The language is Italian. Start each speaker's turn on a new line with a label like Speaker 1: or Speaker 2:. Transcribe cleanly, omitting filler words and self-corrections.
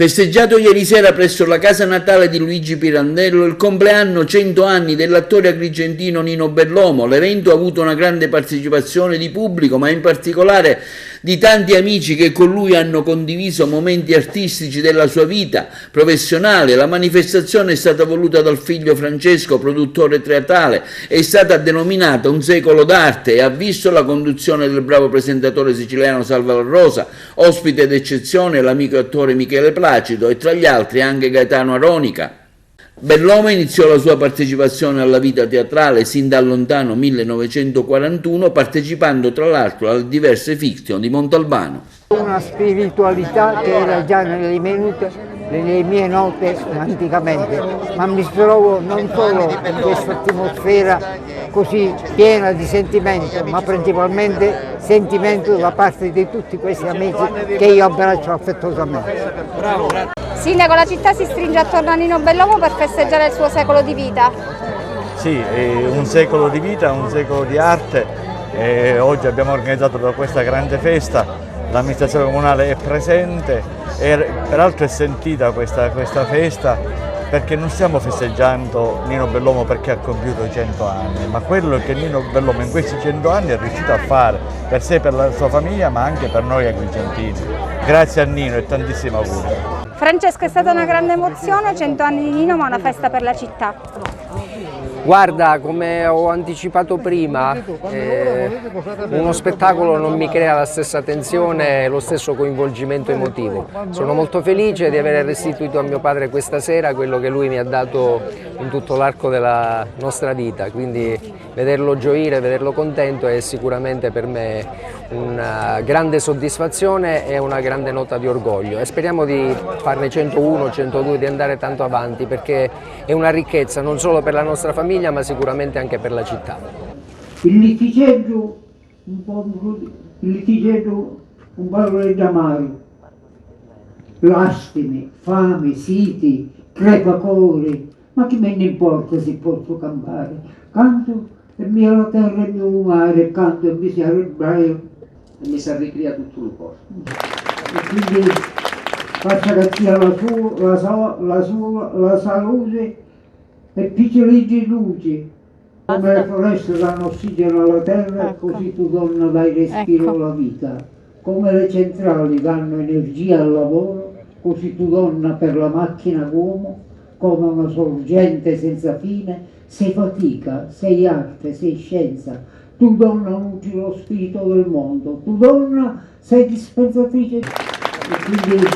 Speaker 1: Festeggiato ieri sera presso la casa natale di Luigi Pirandello il compleanno 100 anni dell'attore agrigentino Nino Bellomo. L'evento ha avuto una grande partecipazione di pubblico, ma in particolare di tanti amici che con lui hanno condiviso momenti artistici della sua vita professionale. La manifestazione è stata voluta dal figlio Francesco, produttore teatrale, è stata denominata Un secolo d'arte e ha visto la conduzione del bravo presentatore siciliano Salvador Rosa, ospite d'eccezione l'amico attore Michele Placido e tra gli altri anche Gaetano Aronica. Bellomo iniziò la sua partecipazione alla vita teatrale sin dal lontano 1941, partecipando tra l'altro a diverse fiction di Montalbano.
Speaker 2: Una spiritualità che era già nelle mie note anticamente, ma mi trovo non solo in questa atmosfera così piena di sentimento, ma principalmente sentimento da parte di tutti questi amici che io abbraccio affettuosamente.
Speaker 3: Sindaco, la città si stringe attorno a Nino Bellomo per festeggiare il suo secolo di vita.
Speaker 4: Sì, un secolo di vita, un secolo di arte. Oggi abbiamo organizzato questa grande festa, l'amministrazione comunale è presente e peraltro è sentita questa festa perché non stiamo festeggiando Nino Bellomo perché ha compiuto 100 anni, ma quello che Nino Bellomo in questi 100 anni è riuscito a fare per sé, per la sua famiglia, ma anche per noi agrigentini. Grazie a Nino e tantissimi auguri.
Speaker 3: Francesco, è stata una grande emozione, 100 anni di Nino, ma una festa per la città.
Speaker 5: Guarda, come ho anticipato prima, uno spettacolo non mi crea la stessa tensione e lo stesso coinvolgimento emotivo. Sono molto felice di aver restituito a mio padre questa sera quello che lui mi ha dato in tutto l'arco della nostra vita, quindi vederlo gioire, vederlo contento è sicuramente per me una grande soddisfazione e una grande nota di orgoglio e speriamo di farne 101, 102, di andare tanto avanti perché è una ricchezza non solo per la nostra famiglia ma sicuramente anche per la città.
Speaker 6: Il litigeggio un valore d'amaro, lastime, fame, siti, crepacore, ma che me ne importa se posso cantare? Canto e mia la terra e il mio mare, canto e mi si arrebbraio
Speaker 7: e mi si arricria tutto il cuore.
Speaker 6: E quindi faccia che sia la salute e piccoli di luce, come le foreste danno ossigeno alla terra, così tu donna dai respiro alla vita. Come le centrali danno energia al lavoro, così tu donna per la macchina uomo, come una sorgente senza fine, sei fatica, sei arte, sei scienza. Tu donna nuci lo spirito del mondo, tu donna sei dispensatrice e quindi